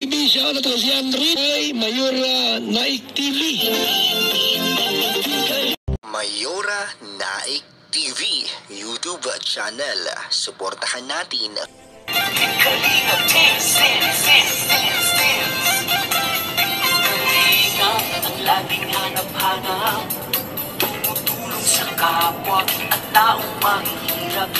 Siya na to si Henry ay Mayora Naik TV. Mayora Naik TV YouTube channel. Suportahan natin. Kalingap ang laging hanap-hanap, tumutulong sa kapwa at taong mahihirap.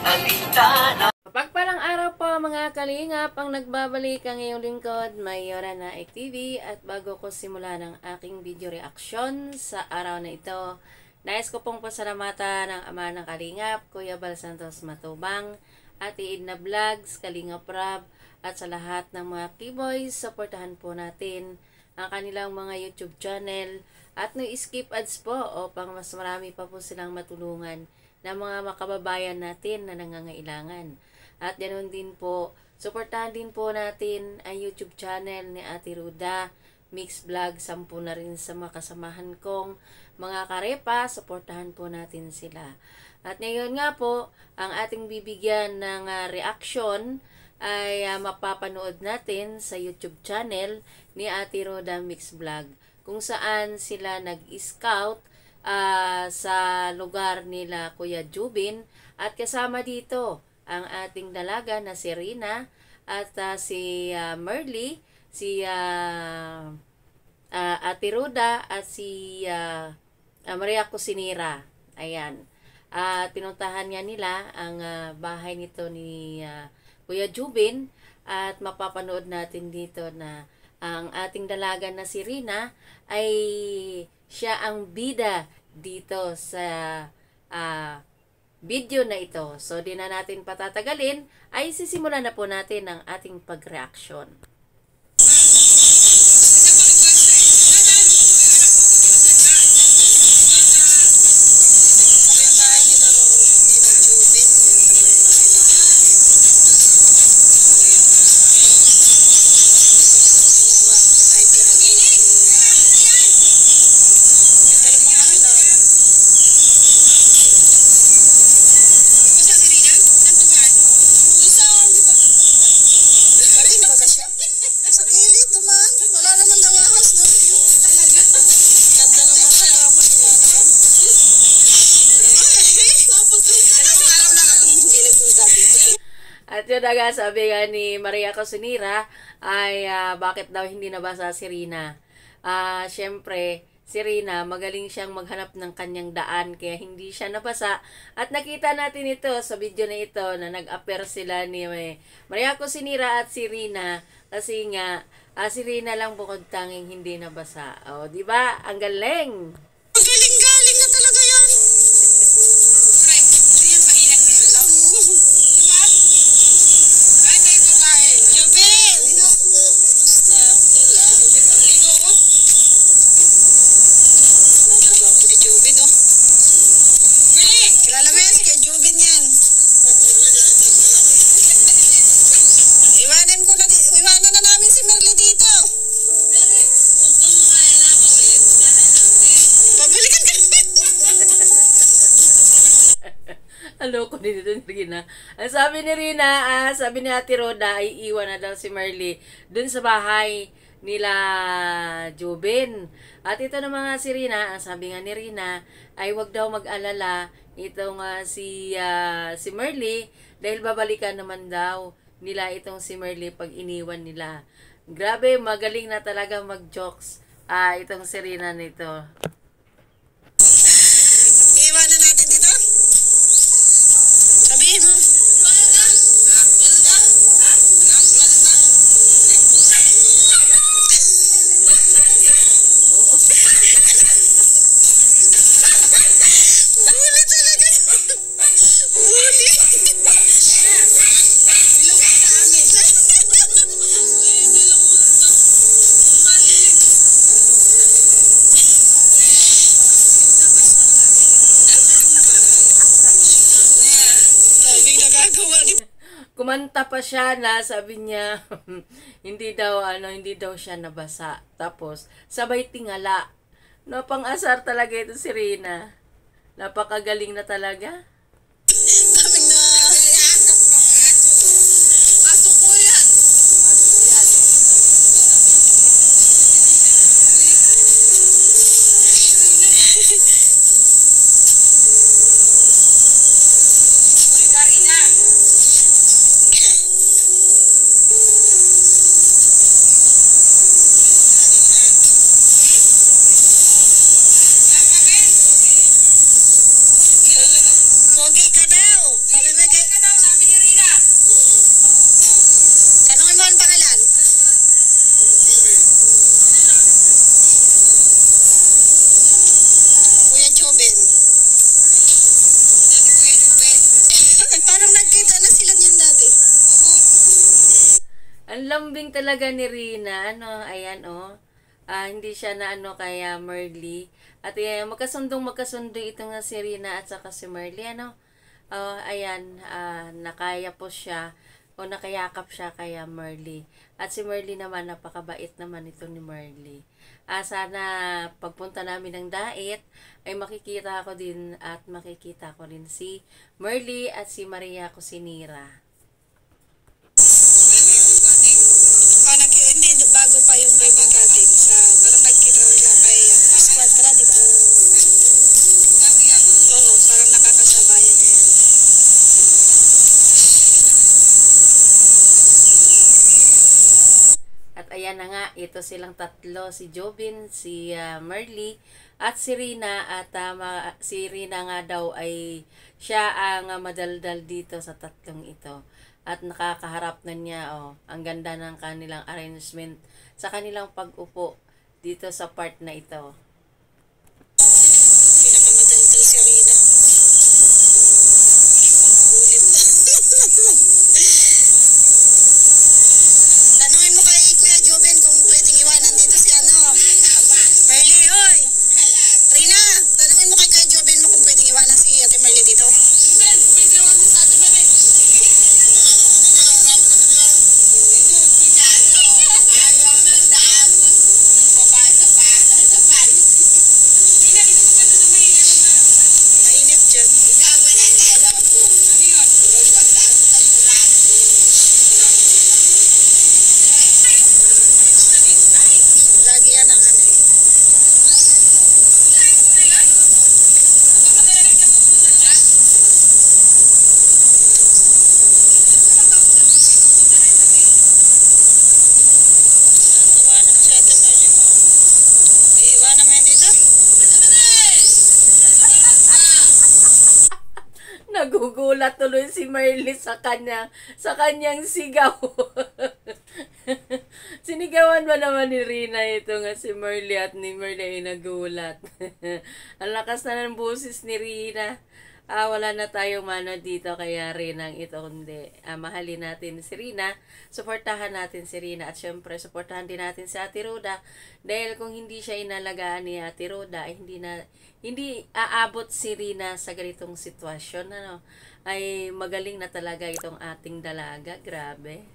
Alintana. Pagpalang araw po mga kalingap, ang nagbabalik ang iyong lingkod, Mayora Naik TV. At bago ko simula ng aking video reaction sa araw na ito, nais ko pong pasalamatan ang ama ng kalingap, Kuya Bal Santos Matubang, Ate Edna Vlogs, Kalingap Rab, at sa lahat ng mga keyboys, supportahan po natin ang kanilang mga YouTube channel at no skip ads po upang mas marami pa po silang matulungan ng mga makababayan natin na nangangailangan. At ganoon din po, suportahan din po natin ang YouTube channel ni Ate Ruda Mix Vlog. 10 na rin sa mga kasamahan kong mga karepa, suportahan po natin sila. At ngayon nga po, ang ating bibigyan ng reaction ay mapapanood natin sa YouTube channel ni Ate Ruda Mix Vlog, kung saan sila nag-scout sa lugar nila Kuya Jubin, at kasama dito ang ating dalaga na si Rina at si Merly, si Ate Ruda at si Maria Cusinera. Ayan. Pinuntahan nga nila ang bahay nito ni Kuya Jubin, at mapapanood natin dito na ang ating dalaga na si Rina ay siya ang bida dito sa video na ito. So, di na natin patatagalin, ay sisimulan na po natin ang ating pag-reaction. At yun na nga, sabi nga ni Maria Cusinera ay bakit daw hindi nabasa si Rina. Siyempre, si Rina magaling siyang maghanap ng kanyang daan kaya hindi siya nabasa. At nakita natin ito sa video na ito na nag-appear sila ni Maria Cusinera at si Rina, kasi nga si Rina lang bukod tanging hindi nabasa. O, di ba? Ang galing! Galing na talaga yan! Aloko din ito ni Rina. Ang sabi ni Rina, sabi ni Ate Roda, ay iwan na daw si Merly dun sa bahay nila Jubin. At ito na mga si Rina, ang sabi nga ni Rina, ay wag daw mag-alala itong si Merly, dahil babalikan naman daw nila itong si Merly pag iniwan nila. Grabe, magaling na talaga mag-jokes itong si Rina nito. Iwan na natin dito? Sabihin mo. Buli talaga. Buli. Bilog ka sa amin. Kumanta pa siya na sabi niya hindi daw siya nabasa. Tapos sabay tingala. No, pang-asar talaga ito si Rina. Napakagaling na talaga. Daming na. Aso ko yan. Pogi ka daw. Sabi mo kay... ka daw, sabi ni Rina. Tanungin mo ang pangalan. Kuya Joben. Parang nagkita na sila niyan dati. Ang lambing talaga ni Rina, ano, ayan, oh. Hindi siya na ano kaya Merly. At magkasundo ito nga si Rina at saka si Merly, ano. Ayan, nakaya po siya o nakayakap siya kaya Merly. At si Merly naman, napakabait naman ito ni Merly. Sana pagpunta namin ng Dait ay makikita ko din at makikita ko din si Merly at si Maria Cusinera. Hindi, bago pa yung ribbon cutting sa parang nagkita sila kay Squadra, di ba? Oo, parang nakakasabayan yan. At ayan na nga, ito silang tatlo, si Jobin, si Merly, at si Rina. At si Rina nga daw ay siya ang madaldal dito sa tatlong ito. At nakakaharap na niya, oh, ang ganda ng kanilang arrangement sa kanilang pag-upo dito sa part na ito. Pinakamadaldal si Rina. Bulit. Tanungin mo kay Kuya Joben kung pwedeng iwanan dito si ano. Merly, oy! Rina, tanungin mo kay Kuya Joben mo kung pwedeng iwanan si Ate Merly dito. Joben, kung pwedeng iwanan sa Ate Merly. Nagugulat tuloy si Merly sa kanyang sigaw. Sinigawan ba naman ni Rina ito nga si Merly at ni Merly ay nagulat. Ang lakas na ng boses ni Rina. Wala na tayong mano dito kaya Rina ito kundi mahalin natin si Rina, suportahan natin si Rina at syempre suportahan din natin si Ate Roda dahil kung hindi siya inalagaan ni Ate Roda ay hindi aabot si Rina sa ganitong sitwasyon, ano. Ay magaling na talaga itong ating dalaga, grabe.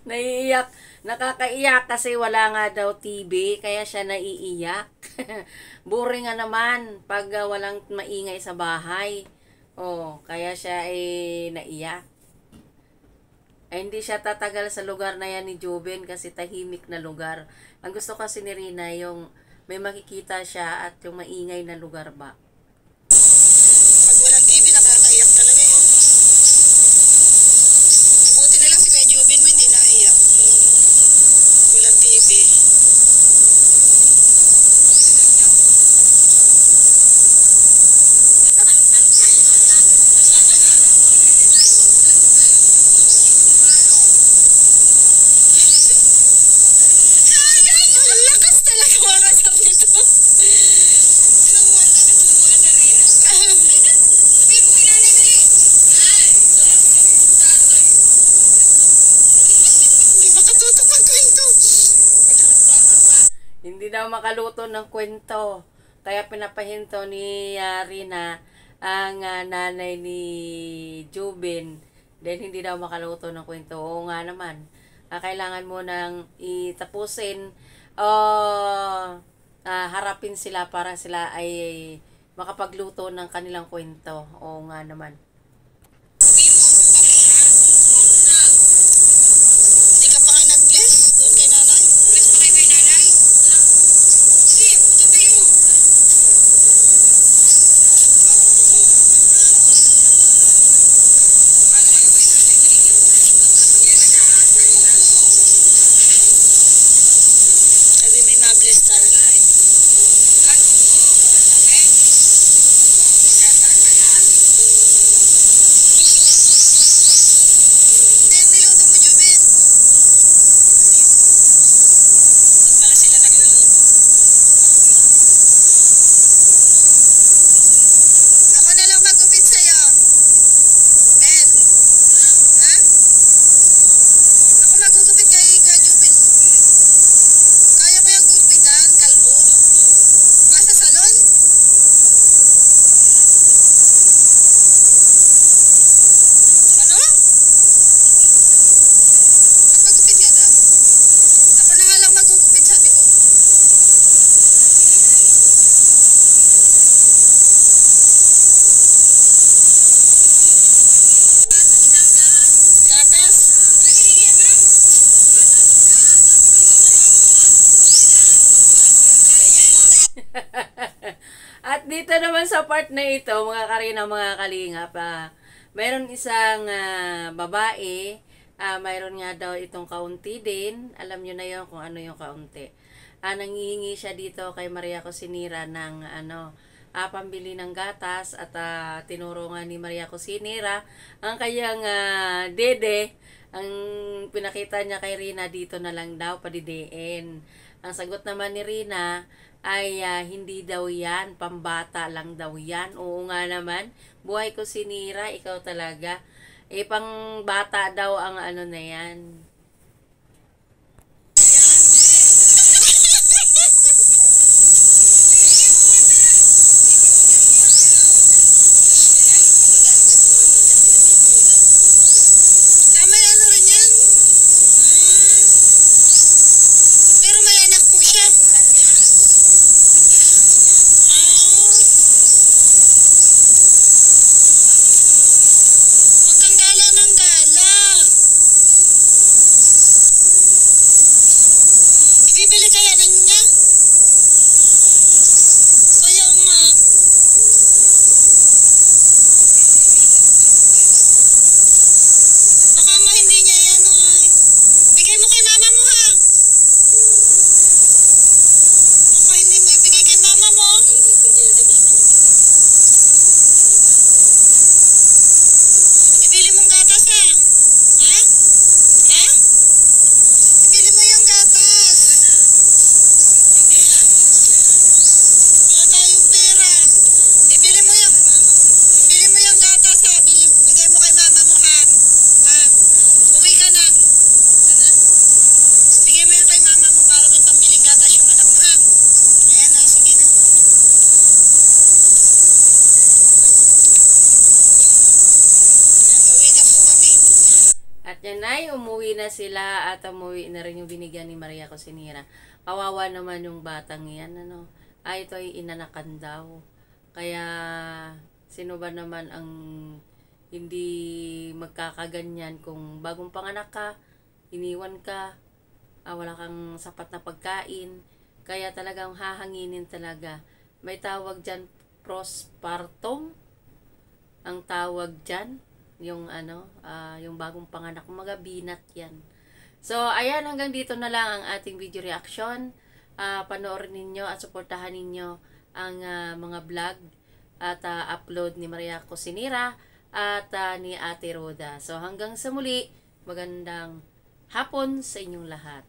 Naiiyak, nakakaiyak kasi wala nga daw TV, kaya siya naiiyak. Boring nga naman pag walang maingay sa bahay. Kaya siya ay naiyak. Ay hindi siya tatagal sa lugar na yan ni Joben kasi tahimik na lugar. Ang gusto kasi ni Rina yung may makikita siya at yung maingay na lugar ba. Pag walang TV, nakakaiyak talaga yun. Mabuti na lang si Kuya Joben mo, hindi naiyak. Walang TV. Ang lakas talaga mga asap nito. Hindi makatutok magkwento. Hindi daw makaluto ng kwento. Kaya pinapahinto ni Rina ang nanay ni Jubin. Then hindi daw makaluto ng kwento. Oo nga naman. Kailangan mo nang itapusin o harapin sila para sila ay makapagluto ng kanilang kwento. Oo nga naman. Hindi ka pa kayo nag-bless doon kay nanay? Bless pa kayo kay nanay? Sige, ito ba yun? Sabi may ma-bless tayo. Yung niluto mo, Jubin. Ba't pala sila nagluluto? Ako na lang magupit sa'yo. Ben. Ha? Ako magugupit kay Jubin. Kaya ko yung gupitan, kalbo. Sa salon? Ano? Magpagupit ka daw? Ako na nga lang magugupit, sabi ko. Gatas? At dito naman sa part na ito, mga Karina, mga kalingap, mayroon isang babae, mayroon nga daw itong kaunti din. Alam nyo na yun kung ano yung kaunti. Nangihingi siya dito kay Maria Cosinera ng pambili ng gatas at tinuro nga ni Maria Cosinera ang kanyang dede. Ang pinakita niya kay Rina, dito na lang daw padidiin. Ang sagot naman ni Rina ay hindi daw yan, pambata lang daw yan. Oo nga naman, buhay ko sinira, ikaw talaga. Pang bata daw ang ano na yan. May ano rin yan? Pero may anak po siya. Huwag kang gala ng gala. Ibibili kaya ng niya? Kaya nga. Baka nga hindi niya yan ay. Bigay mo kay mama mo ha. Baka hindi mo ibigay kay mama mo. Ibili mong gatas ha. Ha? Ha? Ibili mo yung gatas. Wala tayong pera. Ibili mo yung gatas ha. Bigay mo kay mama mo ha. Ha? Uwi ka na. Bigay mo yan kay mama mo para may pambiling gatas yung anak mo ha. Ayan na, sige na. Ayan, uwi na po kami. At yan ay, umuwi na sila at umuwi na rin yung binigyan ni Maria Cosinera. Kawawa naman yung batang yan, ano. Ito ay inanakan daw. Kaya, sino ba naman ang hindi magkakaganyan kung bagong panganak ka, iniwan ka, wala kang sapat na pagkain. Kaya talagang hahanginin talaga. May tawag dyan, postpartum. Ang tawag dyan, yung yung bagong panganak, mga binat yan. So, ayan, hanggang dito na lang ang ating video reaction. Panoorin ninyo at suportahan ninyo ang mga vlog at upload ni Maria Cosinera at ni Ate Roda. So, hanggang sa muli, magandang hapon sa inyong lahat.